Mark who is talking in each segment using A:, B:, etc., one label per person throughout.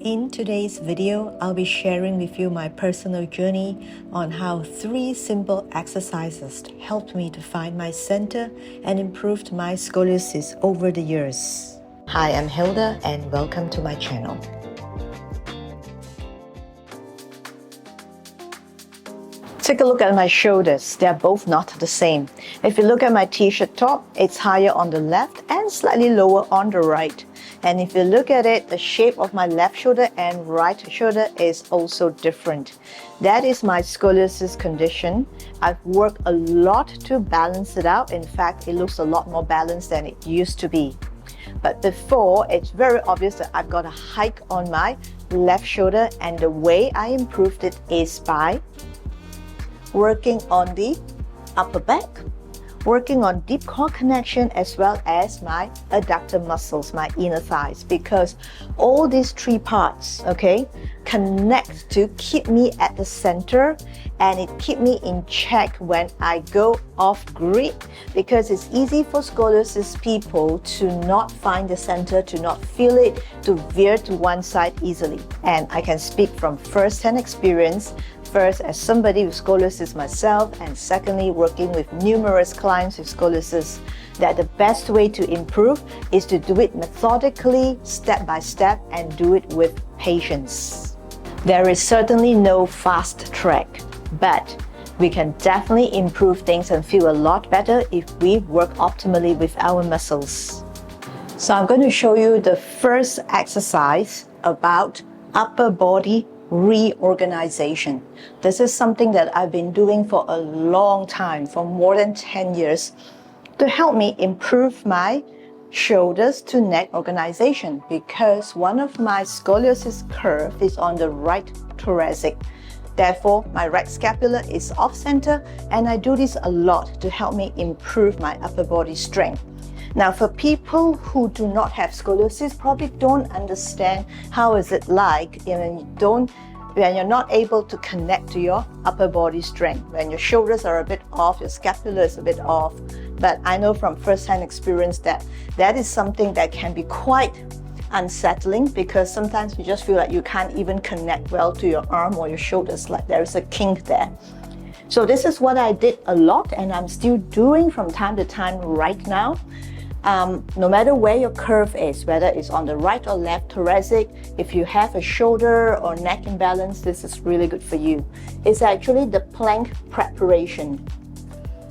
A: In today's video, I'll be sharing with you my personal journey on how 3 simple exercises helped me to find my center and improved my scoliosis over the years. Hi, I'm Hilda and welcome to my channel. Take a look at my shoulders. They're both not the same. If you look at my t-shirt top, it's higher on the left and slightly lower on the right. And if you look at it, the shape of my left shoulder and right shoulder is also different. That is my scoliosis condition. I've worked a lot to balance it out. In fact, it looks a lot more balanced than it used to be. But before, it's very obvious that I've got a hike on my left shoulder, and the way I improved it is by working on the upper back, working on deep core connection, as well as my adductor muscles, my inner thighs, because all these 3 parts, okay, connect to keep me at the center, and it keep me in check when I go off grid, because it's easy for scoliosis people to not find the center, to not feel it, to veer to one side easily. And I can speak from first-hand experience, first as somebody with scoliosis myself, and secondly working with numerous clients with scoliosis, that the best way to improve is to do it methodically, step by step, and do it with patience. There is certainly no fast track, but we can definitely improve things and feel a lot better if we work optimally with our muscles. So I'm going to show you the first exercise about upper body reorganization. This is something that I've been doing for a long time, for more than 10 years, to help me improve my shoulders to neck organization, because one of my scoliosis curve is on the right thoracic. Therefore, my right scapula is off center, and I do this a lot to help me improve my upper body strength. Now, for people who do not have scoliosis, probably don't understand how is it like when you're not able to connect to your upper body strength, when your shoulders are a bit off, your scapula is a bit off. But I know from first-hand experience that that is something that can be quite unsettling, because sometimes you just feel like you can't even connect well to your arm or your shoulders, like there is a kink there. So this is what I did a lot, and I'm still doing from time to time right now. No matter where your curve is, whether it's on the right or left thoracic, if you have a shoulder or neck imbalance, this is really good for you. It's actually the plank preparation.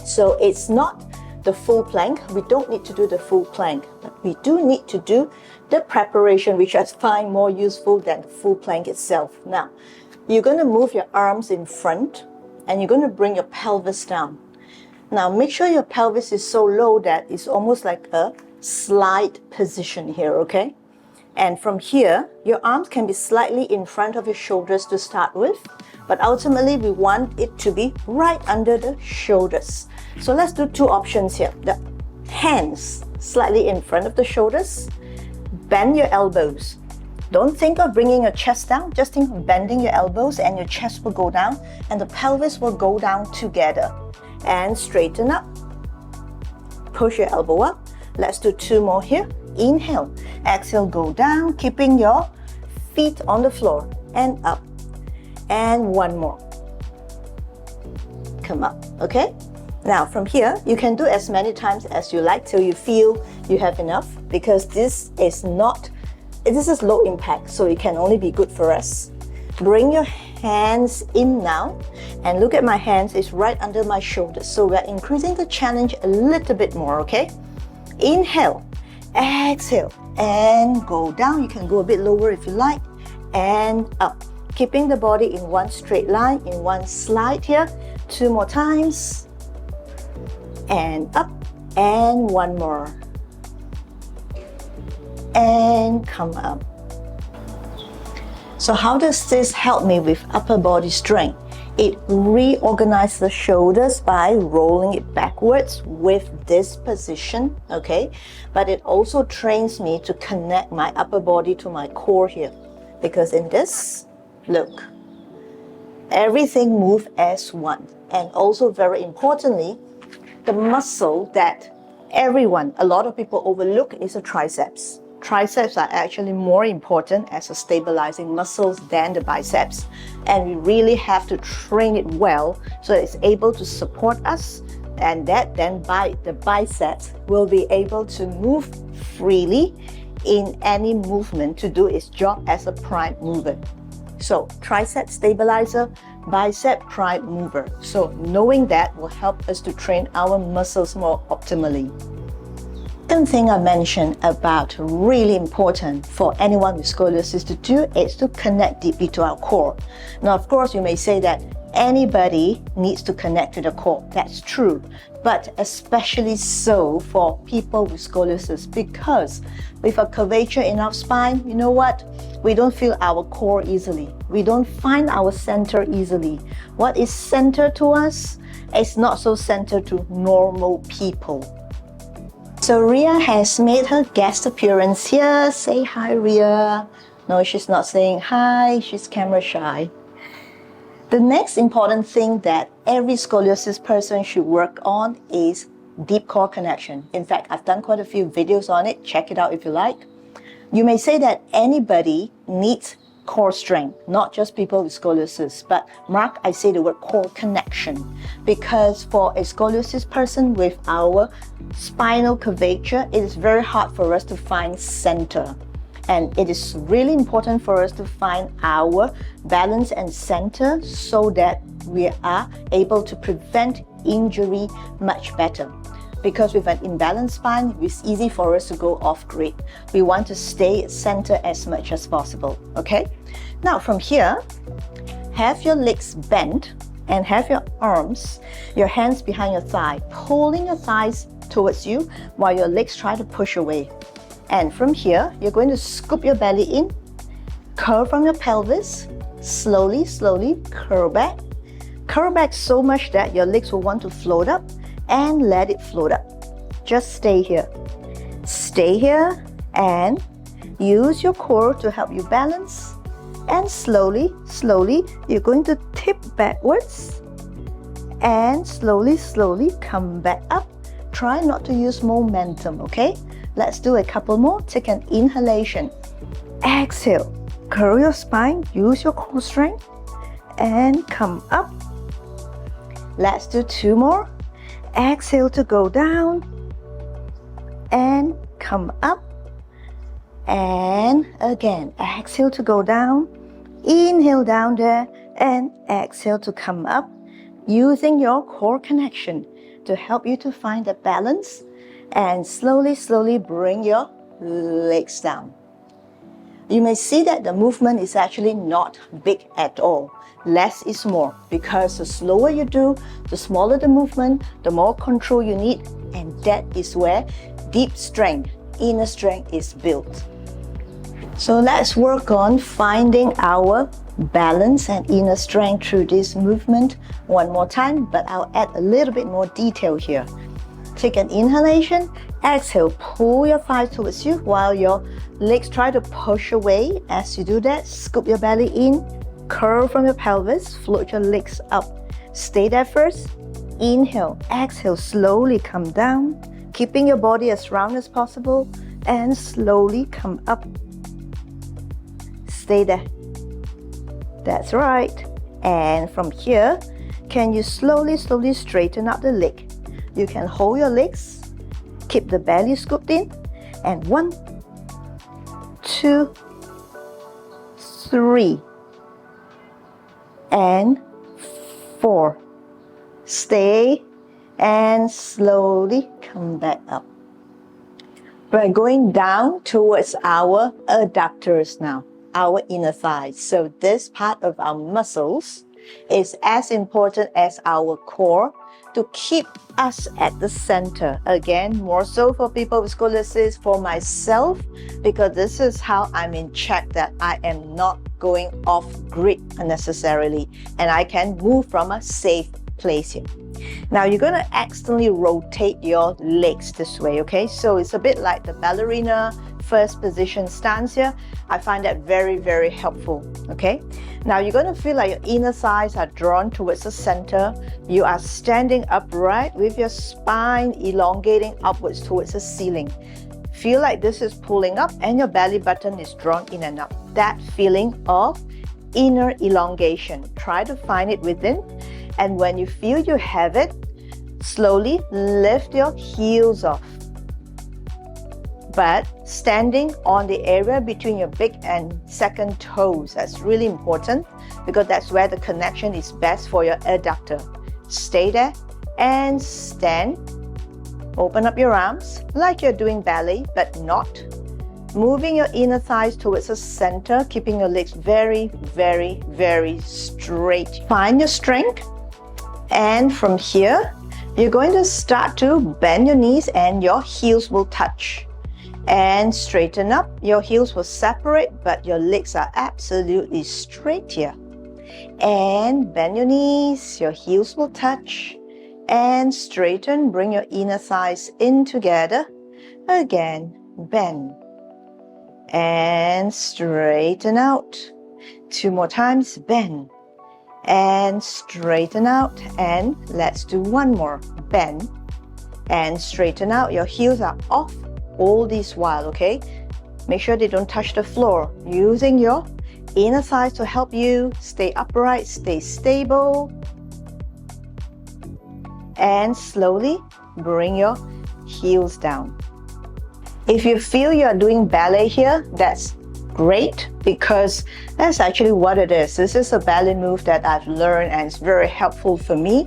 A: So it's not the full plank. We don't need to do the full plank, but we do need to do the preparation, which I find more useful than the full plank itself. Now, you're going to move your arms in front, and you're going to bring your pelvis down. Now, make sure your pelvis is so low that it's almost like a slide position here, okay? And from here, your arms can be slightly in front of your shoulders to start with, but ultimately we want it to be right under the shoulders. So let's do 2 options here. The hands slightly in front of the shoulders, bend your elbows. Don't think of bringing your chest down, just think of bending your elbows, and your chest will go down and the pelvis will go down together. And straighten up. Push your elbow up. Let's do 2 more here. Inhale. Exhale, go down, keeping your feet on the floor, and up. And 1 more. Come up, okay? Now from here, you can do as many times as you like till you feel you have enough, because this is low impact, so it can only be good for us. Bring your hands in now, and look at my hands, it's right under my shoulders, so we're increasing the challenge a little bit more, okay? Inhale, exhale, and go down. You can go a bit lower if you like, and up, keeping the body in one straight line, in one slide here. 2 more times, and up, and 1 more, and come up. So how does this help me with upper body strength? It reorganizes the shoulders by rolling it backwards with this position, okay? But it also trains me to connect my upper body to my core here. Because in this, look, everything moves as one. And also very importantly, the muscle that a lot of people overlook is the triceps. triceps are actually more important as a stabilizing muscles than the biceps. And we really have to train it well so that it's able to support us, and that then by the biceps will be able to move freely in any movement to do its job as a prime mover. So tricep stabilizer, bicep prime mover. So knowing that will help us to train our muscles more optimally. Second thing I mentioned about really important for anyone with scoliosis to do is to connect deeply to our core. Now, of course, you may say that anybody needs to connect to the core. That's true, but especially so for people with scoliosis, because with a curvature in our spine, you know what? We don't feel our core easily. We don't find our center easily. What is center to us is not so center to normal people. So Ria has made her guest appearance here. Say hi, Ria. No, she's not saying hi. She's camera shy. The next important thing that every scoliosis person should work on is deep core connection. In fact, I've done quite a few videos on it. Check it out if you like. You may say that anybody needs core strength, not just people with scoliosis, but mark, I say the word core connection, because for a scoliosis person with our spinal curvature, it is very hard for us to find center. And it is really important for us to find our balance and center so that we are able to prevent injury much better. Because with an imbalanced spine, it's easy for us to go off grid. We want to stay at center as much as possible, okay? Now from here, have your legs bent and have your arms, your hands behind your thigh, pulling your thighs towards you while your legs try to push away. And from here, you're going to scoop your belly in, curl from your pelvis, slowly, slowly curl back. Curl back so much that your legs will want to float up, and let it float up. Just stay here. Stay here and use your core to help you balance. And slowly, slowly, you're going to tip backwards and slowly, slowly come back up. Try not to use momentum, okay? Let's do a couple more. Take an inhalation. Exhale. Curl your spine, use your core strength, and come up. Let's do 2 more. Exhale to go down and come up, and again exhale to go down, inhale down there and exhale to come up, using your core connection to help you to find the balance, and slowly, slowly bring your legs down. You may see that the movement is actually not big at all. Less is more, because the slower you do, the smaller the movement, the more control you need, and that is where deep strength, inner strength is built. So let's work on finding our balance and inner strength through this movement one more time, but I'll add a little bit more detail here. Take an inhalation, exhale, pull your thighs towards you while your legs try to push away. As you do that, scoop your belly in, curl from your pelvis, float your legs up. Stay there first. Inhale, exhale, slowly come down, keeping your body as round as possible, and slowly come up. Stay there. That's right. And from here, can you slowly, slowly straighten up the leg? You can hold your legs, keep the belly scooped in, and 1, 2, 3, and 4. Stay and slowly come back up. We're going down towards our adductors now, our inner thighs. So this part of our muscles is as important as our core to keep us at the center. Again, more so for people with scoliosis, for myself, because this is how I'm in check, that I am not going off grid unnecessarily, and I can move from a safe place here. Now you're going to accidentally rotate your legs this way, okay? So it's a bit like the ballerina first position stance here. I find that very, very helpful, okay? Now you're going to feel like your inner thighs are drawn towards the center. You are standing upright with your spine elongating upwards towards the ceiling. feel like this is pulling up and your belly button is drawn in and up. That feeling of inner elongation. Try to find it within, and when you feel you have it, slowly lift your heels off. But standing on the area between your big and second toes, that's really important because that's where the connection is best for your adductor. Stay there and stand. Open up your arms like you're doing ballet, but not. Moving your inner thighs towards the center, keeping your legs very, very, very straight. Find your strength, and from here, you're going to start to bend your knees and your heels will touch. And straighten up. Your heels will separate, but your legs are absolutely straight here. And bend your knees, your heels will touch. And straighten, bring your inner thighs in together. Again, bend. And straighten out. 2 more times, bend. And straighten out. And let's do 1 more. Bend. And straighten out. Your heels are off all this while, okay? Make sure they don't touch the floor. Using your inner thighs to help you stay upright, stay stable. And slowly bring your heels down. If you feel you're doing ballet here, that's great because that's actually what it is. This is a ballet move that I've learned and it's very helpful for me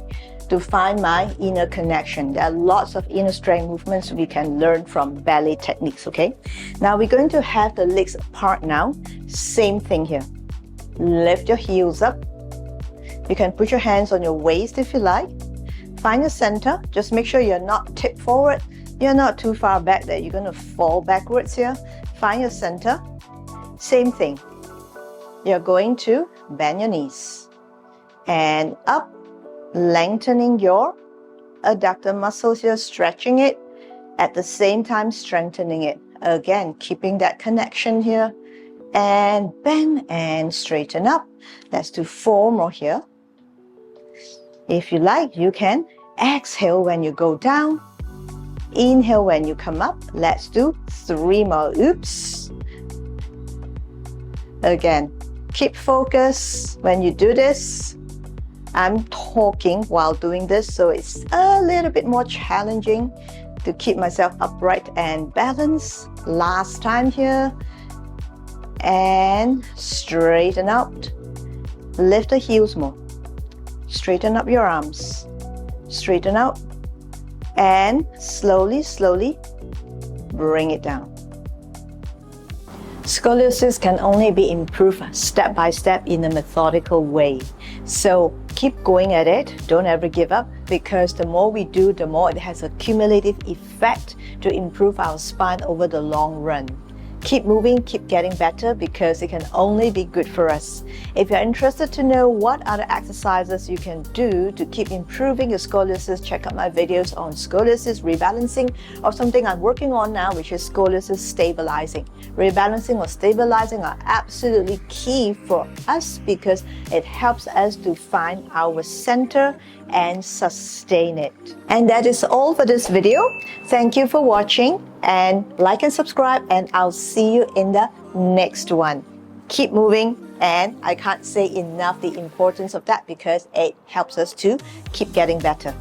A: to find my inner connection. There are lots of inner strength movements we can learn from ballet techniques, okay? Now we're going to have the legs apart now. Same thing here. Lift your heels up. You can put your hands on your waist if you like. Find your center. Just make sure you're not tipped forward. You're not too far back that you're going to fall backwards here. Find your center. Same thing. You're going to bend your knees. And up. Lengthening your adductor muscles here, stretching it, at the same time strengthening it. Again, keeping that connection here. And bend and straighten up. Let's do 4 more here. If you like, you can exhale when you go down. Inhale when you come up. Let's do 3 more. Oops. Again, keep focus when you do this. I'm talking while doing this, so it's a little bit more challenging to keep myself upright and balanced. Last time here. And straighten out. Lift the heels more. Straighten up your arms. Straighten out. And slowly, slowly bring it down. Scoliosis can only be improved step by step in a methodical way. So keep going at it. Don't ever give up because the more we do, the more it has a cumulative effect to improve our spine over the long run. Keep moving, keep getting better because it can only be good for us. If you're interested to know what other exercises you can do to keep improving your scoliosis, check out my videos on scoliosis rebalancing or something I'm working on now, which is scoliosis stabilizing. Rebalancing or stabilizing are absolutely key for us because it helps us to find our center and sustain it. And that is all for this video. Thank you for watching and like and subscribe, and I'll see you in the next one. Keep moving, and I can't say enough the importance of that because it helps us to keep getting better.